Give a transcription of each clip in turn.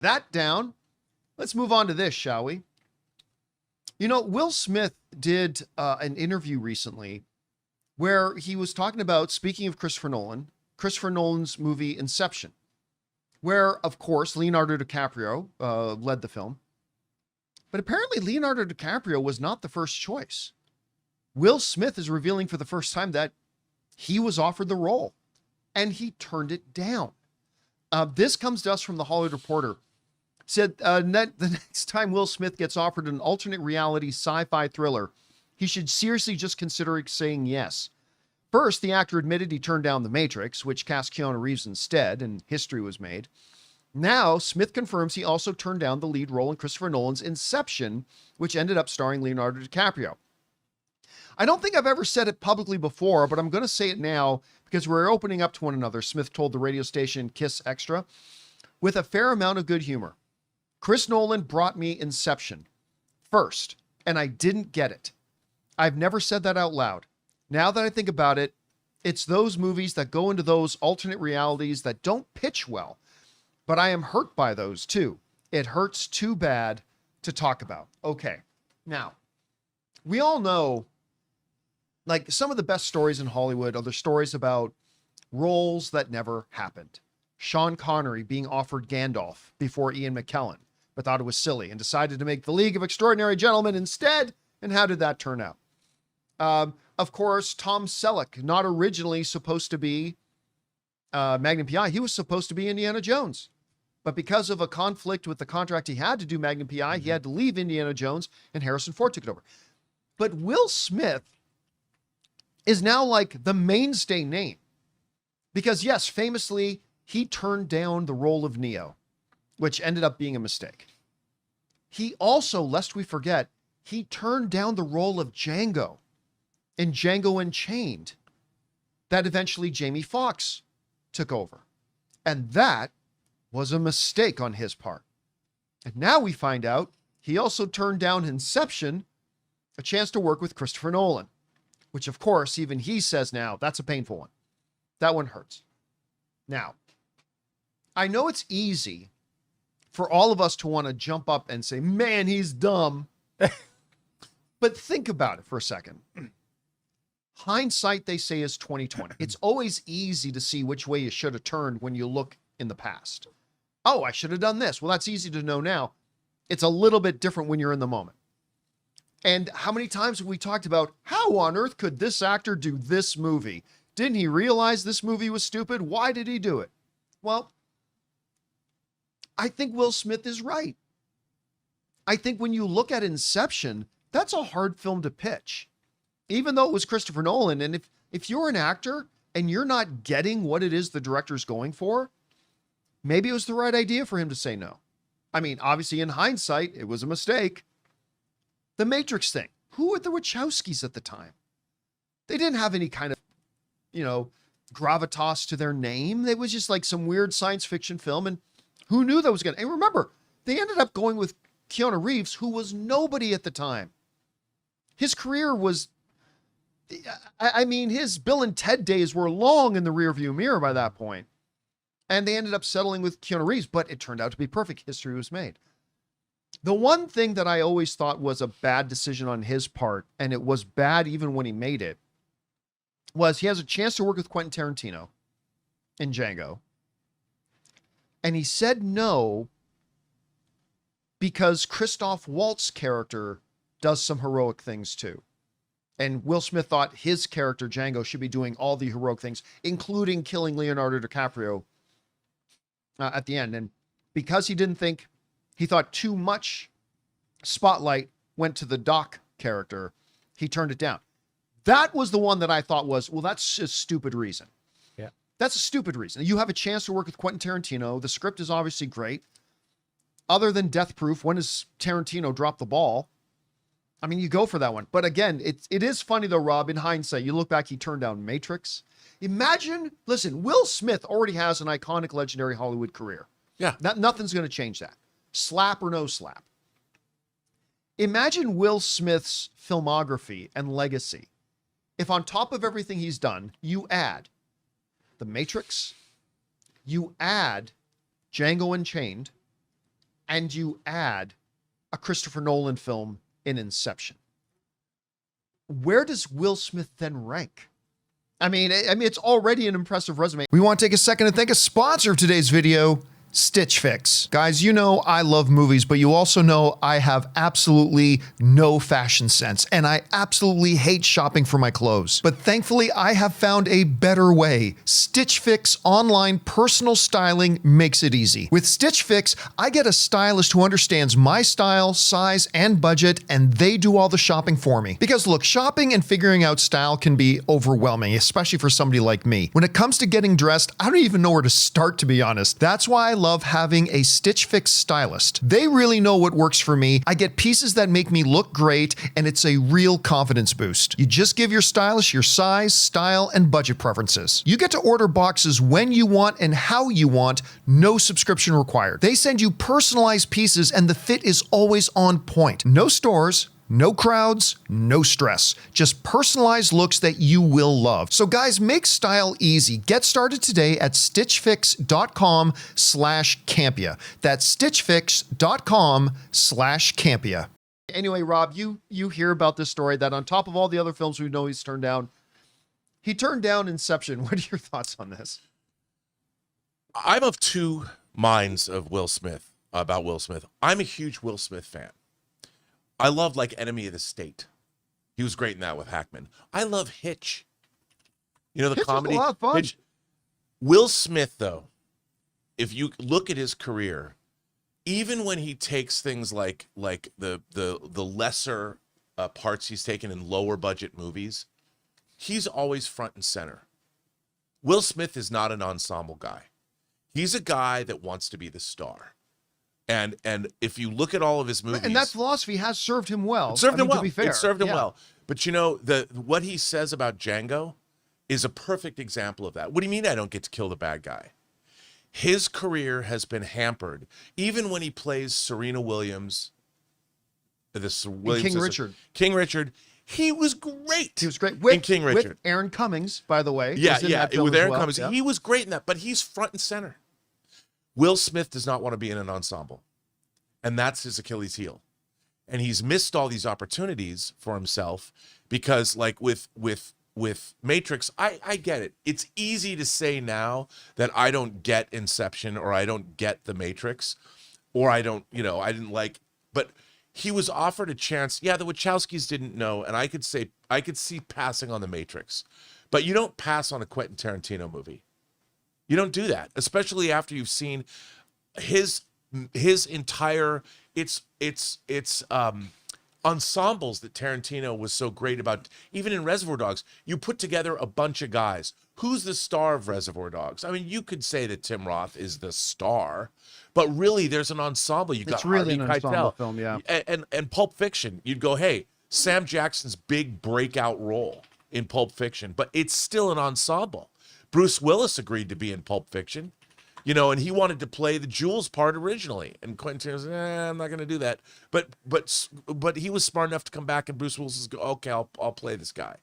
that down, let's move on to this, shall we? You know, Will Smith did an interview recently where he was talking about, speaking of Christopher Nolan's movie Inception, where, of course, Leonardo DiCaprio led the film. But apparently Leonardo DiCaprio was not the first choice. Will Smith is revealing for the first time that he was offered the role and he turned it down. This comes to us from the Hollywood Reporter. Said the next time Will Smith gets offered an alternate reality sci-fi thriller, he should seriously just consider saying yes. First, the actor admitted he turned down The Matrix, which cast Keanu Reeves instead, and history was made. Now, Smith confirms he also turned down the lead role in Christopher Nolan's Inception, which ended up starring Leonardo DiCaprio. I don't think I've ever said it publicly before, but I'm going to say it now because we're opening up to one another, Smith told the radio station Kiss Extra, with a fair amount of good humor. Chris Nolan brought me Inception first, and I didn't get it. I've never said that out loud. Now that I think about it, it's those movies that go into those alternate realities that don't pitch well, but I am hurt by those too. It hurts too bad to talk about. Okay. Now, we all know, like, some of the best stories in Hollywood are the stories about roles that never happened. Sean Connery being offered Gandalf before Ian McKellen, but thought it was silly and decided to make The League of Extraordinary Gentlemen instead. And how did that turn out? Of course, Tom Selleck, not originally supposed to be Magnum PI. He was supposed to be Indiana Jones. But because of a conflict with the contract he had to do Magnum PI, he had to leave Indiana Jones, and Harrison Ford took it over. But Will Smith is now like the mainstay name. Because yes, famously, he turned down the role of Neo, which ended up being a mistake. He also, lest we forget, he turned down the role of Django in Django Unchained that eventually Jamie Foxx took over. And that was a mistake on his part. And now we find out he also turned down Inception, a chance to work with Christopher Nolan, which of course, even he says now, that's a painful one. That one hurts. Now, I know it's easy for all of us to want to jump up and say, man, he's dumb. But think about it for a second. Hindsight, they say, is 20/20. It's always easy to see which way you should have turned when you look in the past. Oh, I should have done this. Well, that's easy to know now. It's a little bit different when you're in the moment. And how many times have we talked about how on earth could this actor do this movie? Didn't he realize this movie was stupid? Why did he do it? Well, I think Will Smith is right. I think when you look at Inception, that's a hard film to pitch. Even though it was Christopher Nolan, and if you're an actor and you're not getting what it is the director's going for, maybe it was the right idea for him to say no. I mean, obviously in hindsight, it was a mistake. The Matrix thing. Who were the Wachowskis at the time? They didn't have any kind of, gravitas to their name. It was just like some weird science fiction film, and who knew that was going to... And remember, they ended up going with Keanu Reeves, who was nobody at the time. His career was... I mean, his Bill and Ted days were long in the rearview mirror by that point. And they ended up settling with Keanu Reeves, but it turned out to be perfect. History was made. The one thing that I always thought was a bad decision on his part, and it was bad even when he made it, was he has a chance to work with Quentin Tarantino in Django. And he said no because Christoph Waltz's character does some heroic things too. And Will Smith thought his character, Django, should be doing all the heroic things, including killing Leonardo DiCaprio at the end. And because he didn't think, he thought too much spotlight went to the Doc character, he turned it down. That was the one that I thought was, well, that's a stupid reason. Yeah. That's a stupid reason. You have a chance to work with Quentin Tarantino. The script is obviously great. Other than Death Proof, when does Tarantino drop the ball? I mean, you go for that one. But again, it is funny though, Rob, in hindsight, you look back, he turned down Matrix. Imagine, listen, Will Smith already has an iconic, legendary Hollywood career. Yeah. Nothing's going to change that. Slap or no slap. Imagine Will Smith's filmography and legacy if on top of everything he's done, you add The Matrix, you add Django Unchained, and you add a Christopher Nolan film in Inception, where does Will Smith then rank? I mean, it's already an impressive resume. We want to take a second to thank a sponsor of today's video, Stitch Fix. Guys, you know I love movies, but you also know I have absolutely no fashion sense, and I absolutely hate shopping for my clothes. But thankfully, I have found a better way. Stitch Fix online personal styling makes it easy. With Stitch Fix, I get a stylist who understands my style, size, and budget, and they do all the shopping for me. Because look, shopping and figuring out style can be overwhelming, especially for somebody like me. When it comes to getting dressed, I don't even know where to start, to be honest. That's why I love having a Stitch Fix stylist. They really know what works for me. I get pieces that make me look great, and it's a real confidence boost. You just give your stylist your size, style, and budget preferences. You get to order boxes when you want and how you want, no subscription required. They send you personalized pieces, and the fit is always on point. No stores, no crowds, no stress. Just personalized looks that you will love. So guys, make style easy. Get started today at stitchfix.com/Campea. That's stitchfix.com/Campea. Anyway, Rob, you hear about this story that on top of all the other films we know he's turned down, he turned down Inception. What are your thoughts on this? I'm of two minds of Will Smith, about Will Smith. I'm a huge Will Smith fan. I love like Enemy of the State. He was great in that with Hackman. I love Hitch. You know, the Hitch comedy. Was a lot of fun. Hitch. Will Smith, though, if you look at his career, even when he takes things like the lesser parts he's taken in lower budget movies, he's always front and center. Will Smith is not an ensemble guy. He's a guy that wants to be the star. And if you look at all of his movies, and that philosophy has served him well. It served him well. To be fair. It served him well. But you know, what he says about Django is a perfect example of that. What do you mean I don't get to kill the bad guy? His career has been hampered, even when he plays Serena Williams. King Richard. King Richard. He was great. He was great in King Richard. With Aaron Cummings, by the way. Yeah. With Aaron Cummings, yeah. He was great in that. But he's front and center. Will Smith does not want to be in an ensemble. And that's his Achilles heel. And he's missed all these opportunities for himself because like with Matrix, I get it. It's easy to say now that I don't get Inception or I don't get the Matrix or I don't, I didn't like, but he was offered a chance. Yeah, the Wachowskis didn't know. And I could see passing on the Matrix, but you don't pass on a Quentin Tarantino movie. You don't do that, especially after you've seen his entire ensembles that Tarantino was so great about. Even in Reservoir Dogs, you put together a bunch of guys. Who's the star of Reservoir Dogs? I mean, you could say that Tim Roth is the star, but really there's an ensemble. You got really Harvey an ensemble film, yeah. And Pulp Fiction, you'd go, hey, Sam Jackson's big breakout role in Pulp Fiction, but it's still an ensemble. Bruce Willis agreed to be in Pulp Fiction, and he wanted to play the Jules part originally. And Quentin Tarantino said, I'm not going to do that. But he was smart enough to come back, and Bruce Willis is okay, I'll play this guy.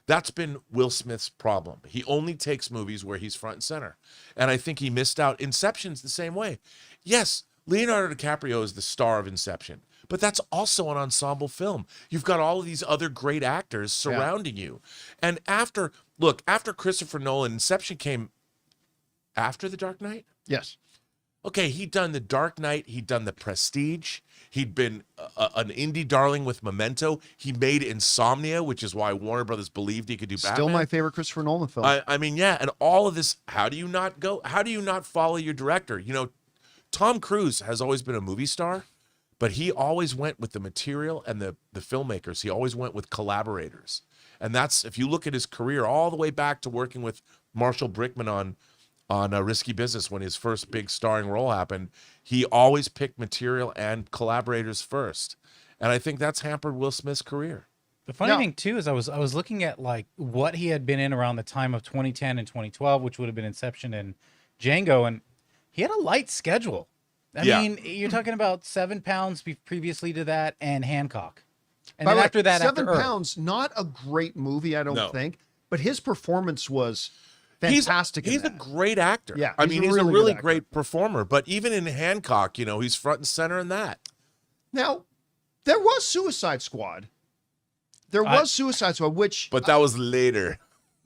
That's been Will Smith's problem. He only takes movies where he's front and center. And I think he missed out. Inception's the same way. Yes, Leonardo DiCaprio is the star of Inception, but that's also an ensemble film. You've got all of these other great actors surrounding you. And after Christopher Nolan, Inception came after The Dark Knight? Yes. Okay, he'd done The Dark Knight. He'd done The Prestige. He'd been an indie darling with Memento. He made Insomnia, which is why Warner Brothers believed he could do Batman. Still my favorite Christopher Nolan film. I mean, yeah, and all of this, how do you not follow your director? Tom Cruise has always been a movie star, but he always went with the material and the filmmakers. He always went with collaborators. And that's, if you look at his career all the way back to working with Marshall Brickman on Risky Business when his first big starring role happened, he always picked material and collaborators first. And I think that's hampered Will Smith's career. The funny thing too is I was looking at like what he had been in around the time of 2010 and 2012, which would have been Inception and Django, and he had a light schedule. I mean, you're talking about 7 Pounds previously to that and Hancock. And then after that, 7 Pounds, not a great movie, I don't think, but his performance was fantastic. He's a great actor. Yeah, I he's mean, a he's really a good really actor. great performer. But even in Hancock, he's front and center in that. Now, there was Suicide Squad. Which, But that was later.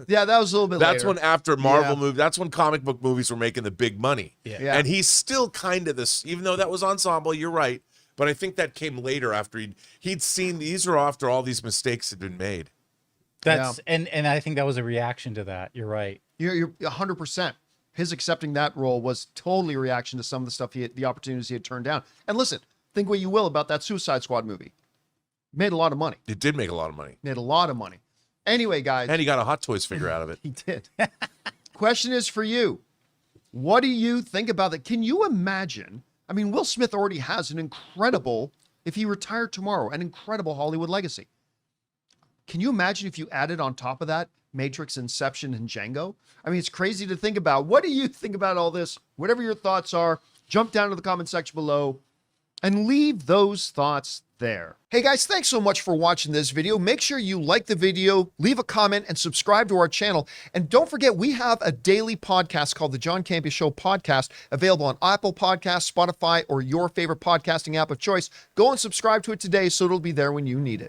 yeah, that was a little bit That's later. when after Marvel Yeah. movie. That's when comic book movies were making the big money. Yeah. And he's still kind of this, even though that was ensemble. You're right, but I think that came later after he'd seen these are after all these mistakes had been made. That's and I think that was a reaction to that. You're right. You're 100%. His accepting that role was totally a reaction to some of the stuff the opportunities he had turned down. And listen, think what you will about that Suicide Squad movie. Made a lot of money. It did make a lot of money, Made a lot of money. Anyway, guys, and he got a Hot Toys figure out of it. he did. Question is for you. What do you think about that? Can you imagine? I mean, Will Smith already has an incredible, if he retired tomorrow, an incredible Hollywood legacy. Can you imagine if you added on top of that Matrix, Inception, and Django? I mean, it's crazy to think about. What do you think about all this? Whatever your thoughts are, jump down to the comment section below and leave those thoughts there. Hey guys, thanks so much for watching this video. Make sure you like the video, leave a comment, and subscribe to our channel. And don't forget, we have a daily podcast called the John Campea Show podcast, available on Apple Podcasts, Spotify, or your favorite podcasting app of choice. Go and subscribe to it today so it'll be there when you need it.